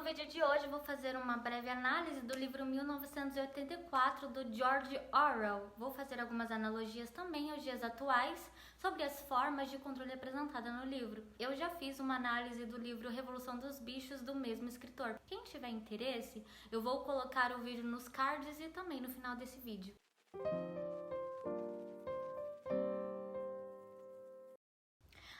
vídeo de hoje eu vou fazer uma breve análise do livro 1984 do George Orwell. Vou fazer algumas analogias também aos dias atuais sobre as formas de controle apresentadas no livro. Eu já fiz uma análise do livro Revolução dos Bichos do mesmo escritor. Quem tiver interesse, eu vou colocar o vídeo nos cards e também no final desse vídeo.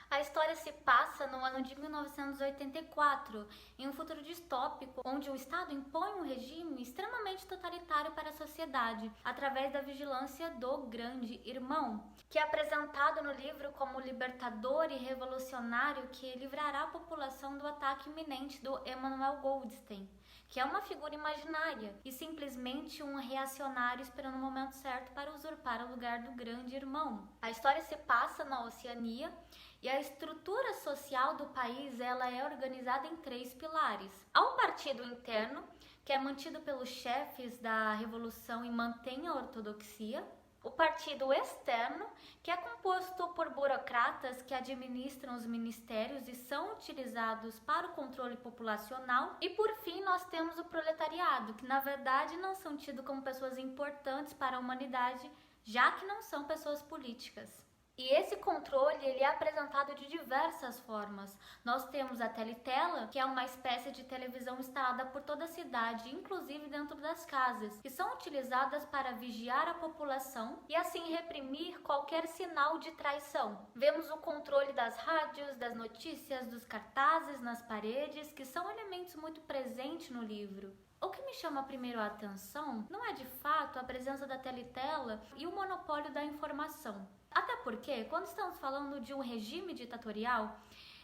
A história se passa no ano de 1984, em um futuro distópico, onde o Estado impõe um regime extremamente totalitário para a sociedade, através da vigilância do Grande Irmão, que é apresentado no livro como libertador e revolucionário que livrará a população do ataque iminente do Emmanuel Goldstein, que é uma figura imaginária e simplesmente um reacionário esperando o momento certo para usurpar o lugar do Grande Irmão. A história se passa na Oceania e a estrutura social do país ela é organizada em 3 pilares. Há um partido interno, que é mantido pelos chefes da revolução e mantém a ortodoxia. O partido externo, que é composto por burocratas que administram os ministérios e são utilizados para o controle populacional. E por fim nós temos o proletariado, que na verdade não são tidos como pessoas importantes para a humanidade, já que não são pessoas políticas. E esse controle ele é apresentado de diversas formas. Nós temos a teletela, que é uma espécie de televisão instalada por toda a cidade, inclusive dentro das casas, que são utilizadas para vigiar a população e assim reprimir qualquer sinal de traição. Vemos o controle das rádios, das notícias, dos cartazes nas paredes, que são elementos muito presentes no livro. O que me chama primeiro a atenção não é de fato a presença da teletela e o monopólio da informação. Até porque, quando estamos falando de um regime ditatorial,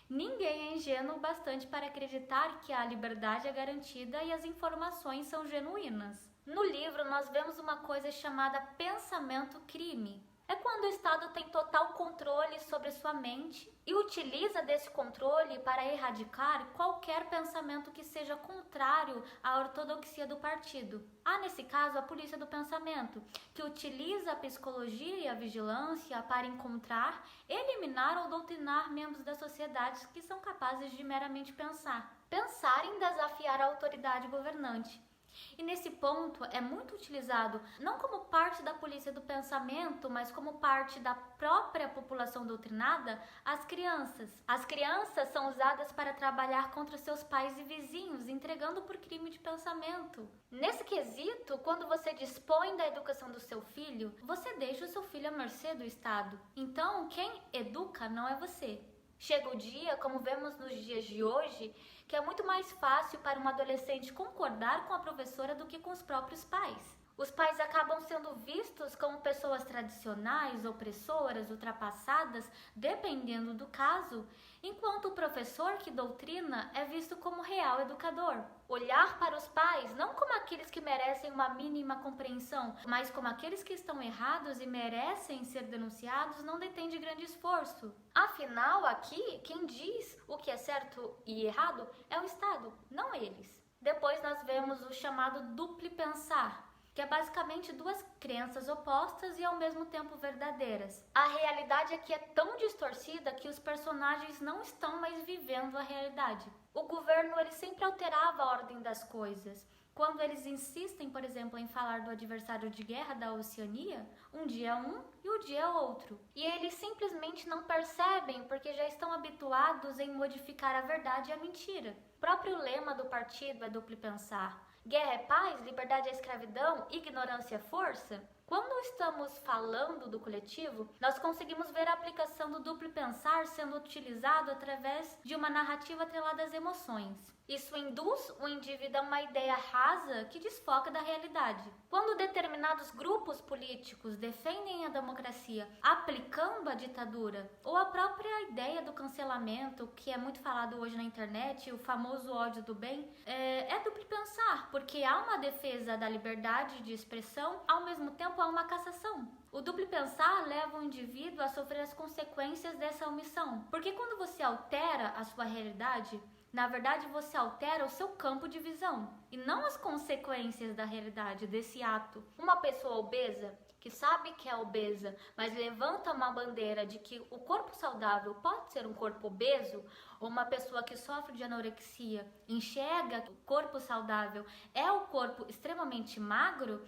ninguém é ingênuo bastante para acreditar que a liberdade é garantida e as informações são genuínas. No livro, nós vemos uma coisa chamada pensamento-crime. É quando o Estado tem total controle sobre sua mente e utiliza desse controle para erradicar qualquer pensamento que seja contrário à ortodoxia do partido. Há, nesse caso, a polícia do pensamento, que utiliza a psicologia e a vigilância para encontrar, eliminar ou doutrinar membros da sociedade que são capazes de meramente pensar em desafiar a autoridade governante. E nesse ponto é muito utilizado não como parte da polícia do pensamento, mas como parte da própria população doutrinada, as crianças. As crianças são usadas para trabalhar contra seus pais e vizinhos, entregando por crime de pensamento. Nesse quesito, quando você dispõe da educação do seu filho, você deixa o seu filho à mercê do Estado. Então, quem educa não é você. Chega o dia, como vemos nos dias de hoje, que é muito mais fácil para um adolescente concordar com a professora do que com os próprios pais. Os pais acabam sendo vistos como pessoas tradicionais, opressoras, ultrapassadas, dependendo do caso, enquanto o professor que doutrina é visto como real educador. Olhar para os pais não como aqueles que merecem uma mínima compreensão, mas como aqueles que estão errados e merecem ser denunciados não detém de grande esforço. Afinal, aqui, quem diz o que é certo e errado é o Estado, não eles. Depois nós vemos o chamado duplo pensar, que é basicamente 2 crenças opostas e ao mesmo tempo verdadeiras. A realidade aqui é tão distorcida que os personagens não estão mais vivendo a realidade. O governo ele sempre alterava a ordem das coisas. Quando eles insistem, por exemplo, em falar do adversário de guerra da Oceania, um dia é um e o dia é outro. E eles simplesmente não percebem porque já estão habituados em modificar a verdade e a mentira. O próprio lema do partido é duplo pensar. Guerra é paz, liberdade é escravidão, ignorância é força? Quando estamos falando do coletivo, nós conseguimos ver a aplicação do duplo pensar sendo utilizado através de uma narrativa atrelada às emoções. Isso induz o indivíduo a uma ideia rasa que desfoca da realidade. Quando determinados grupos políticos defendem a democracia aplicando a ditadura, ou a própria ideia do cancelamento, que é muito falado hoje na internet, o famoso ódio do bem, é duplo pensar, porque há uma defesa da liberdade de expressão, ao mesmo tempo há uma cassação. O duplo pensar leva o indivíduo a sofrer as consequências dessa omissão, porque quando você altera a sua realidade, Na verdade, você altera o seu campo de visão e não as consequências da realidade desse ato. Uma pessoa obesa que sabe que é obesa, mas levanta uma bandeira de que o corpo saudável pode ser um corpo obeso, ou uma pessoa que sofre de anorexia enxerga que o corpo saudável é o corpo extremamente magro.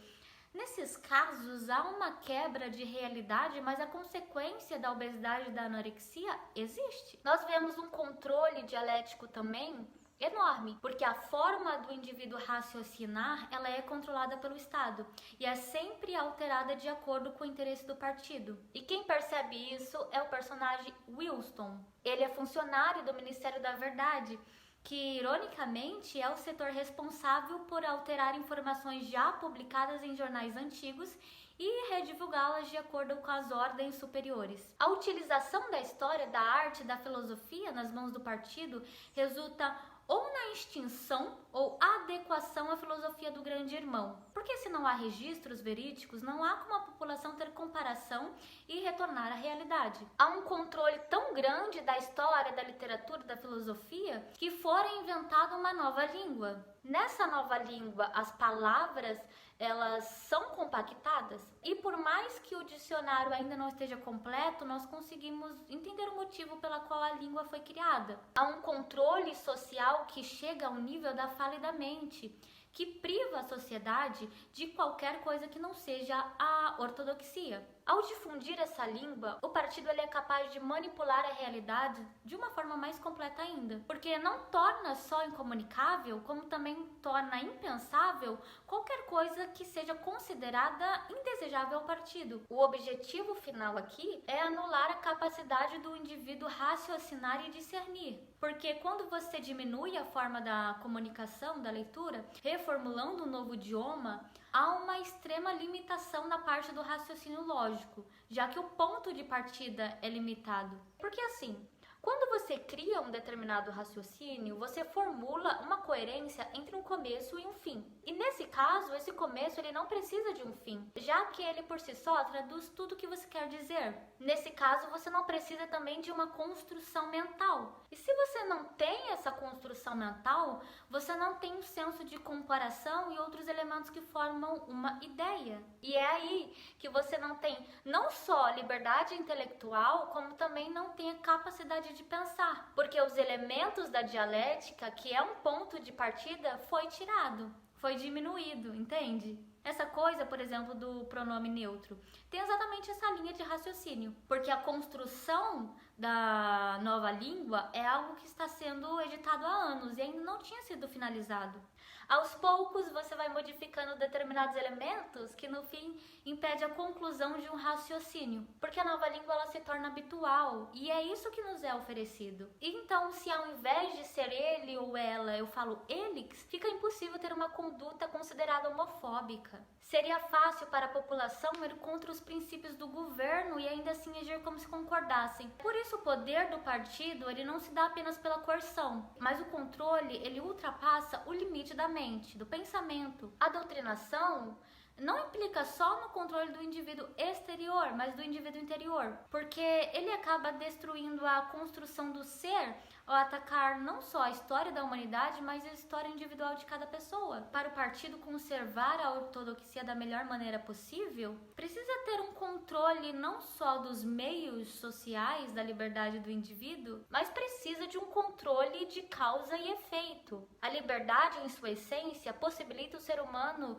Nesses casos, há uma quebra de realidade, mas a consequência da obesidade e da anorexia existe. Nós vemos um controle dialético também enorme, porque a forma do indivíduo raciocinar, ela é controlada pelo Estado e é sempre alterada de acordo com o interesse do partido. E quem percebe isso é o personagem Wilson. Ele é funcionário do Ministério da Verdade, que ironicamente é o setor responsável por alterar informações já publicadas em jornais antigos e redivulgá-las de acordo com as ordens superiores. A utilização da história, da arte e da filosofia nas mãos do partido resulta ou na extinção ou adequação à filosofia do grande irmão. Porque se não há registros verídicos, não há como a população ter comparação e retornar à realidade. Há um controle tão grande da história, da literatura, da filosofia, que fora inventada uma nova língua. Nessa nova língua, as palavras, elas são compactadas e por mais que o dicionário ainda não esteja completo, nós conseguimos entender o motivo pela qual a língua foi criada. Há um controle social que chega ao nível da fala e da mente, que priva a sociedade de qualquer coisa que não seja a ortodoxia. Ao difundir essa língua, o partido é capaz de manipular a realidade de uma forma mais completa ainda, porque não torna só incomunicável, como também torna impensável qualquer coisa que seja considerada indesejável ao partido. O objetivo final aqui é anular a capacidade do indivíduo raciocinar e discernir, porque quando você diminui a forma da comunicação, da leitura, reformulando um novo idioma, há uma extrema limitação na parte do raciocínio lógico, já que o ponto de partida é limitado. Porque assim, quando você cria um determinado raciocínio, você formula uma coerência entre um começo e um fim. E nesse caso, esse começo ele não precisa de um fim, já que ele por si só traduz tudo o que você quer dizer. Nesse caso, você não precisa também de uma construção mental. E se você não tem essa construção mental, você não tem um senso de comparação e outros elementos que formam uma ideia. E é aí que você não tem não só liberdade intelectual, como também não tem a capacidade de pensar, porque os elementos da dialética, que é um ponto de partida, foi tirado, foi diminuído, entende? Essa coisa, por exemplo, do pronome neutro, tem exatamente essa linha de raciocínio, porque a construção da nova língua é algo que está sendo editado há anos e ainda não tinha sido finalizado. Aos poucos você vai modificando determinados elementos que no fim impede a conclusão de um raciocínio, porque a nova língua ela se torna habitual e é isso que nos é oferecido. Então, se ao invés de ser ele ou ela eu falo eles, fica impossível ter uma conduta considerada homofóbica. Seria fácil para a população ir contra os princípios do governo e ainda assim agir como se concordassem. Por isso o poder do partido ele não se dá apenas pela coerção, mas o controle ele ultrapassa o limite da mente, do pensamento. A doutrinação não implica só no controle do indivíduo exterior, mas do indivíduo interior, porque ele acaba destruindo a construção do ser ao atacar não só a história da humanidade, mas a história individual de cada pessoa. Para o partido conservar a ortodoxia da melhor maneira possível, precisa ter um controle não só dos meios sociais da liberdade do indivíduo, mas precisa de um controle de causa e efeito. A liberdade, em sua essência, possibilita o ser humano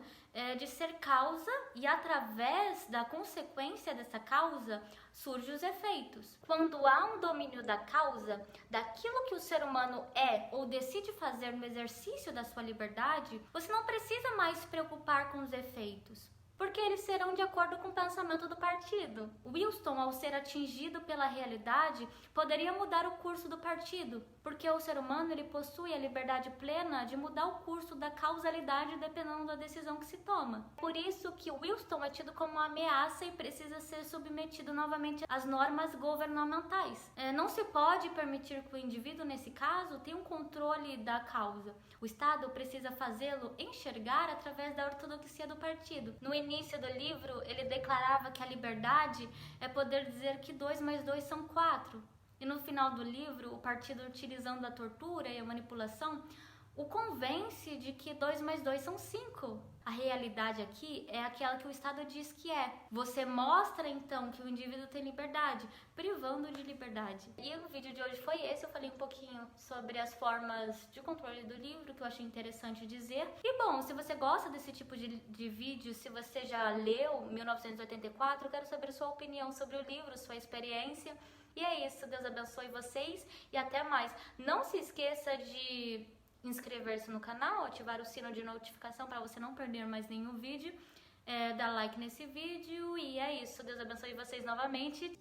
de ser causa e, através da consequência dessa causa, surgem os efeitos. Quando há um domínio da causa, daquilo que o ser humano é ou decide fazer no exercício da sua liberdade, você não precisa mais se preocupar com os efeitos, porque eles serão de acordo com o pensamento do partido. Wilson, ao ser atingido pela realidade, poderia mudar o curso do partido, porque o ser humano ele possui a liberdade plena de mudar o curso da causalidade dependendo da decisão que se toma. Por isso que Wilson é tido como uma ameaça e precisa ser submetido novamente às normas governamentais. Não se pode permitir que o indivíduo, nesse caso, tenha um controle da causa. O Estado precisa fazê-lo enxergar através da ortodoxia do partido. No início do livro, ele declarava que a liberdade é poder dizer que 2 mais 2 são 4. E no final do livro, o partido, utilizando a tortura e a manipulação, o convence de que 2 mais 2 são 5. A realidade aqui é aquela que o Estado diz que é. Você mostra então que o indivíduo tem liberdade, privando de liberdade. E o vídeo de hoje foi esse. Eu falei um pouquinho sobre as formas de controle do livro, que eu achei interessante dizer. E bom, se você gosta desse tipo de vídeo, se você já leu 1984, eu quero saber a sua opinião sobre o livro, sua experiência. E é isso, Deus abençoe vocês e até mais. Não se esqueça de inscrever-se no canal, ativar o sino de notificação para você não perder mais nenhum vídeo, dar like nesse vídeo e é isso, Deus abençoe vocês novamente.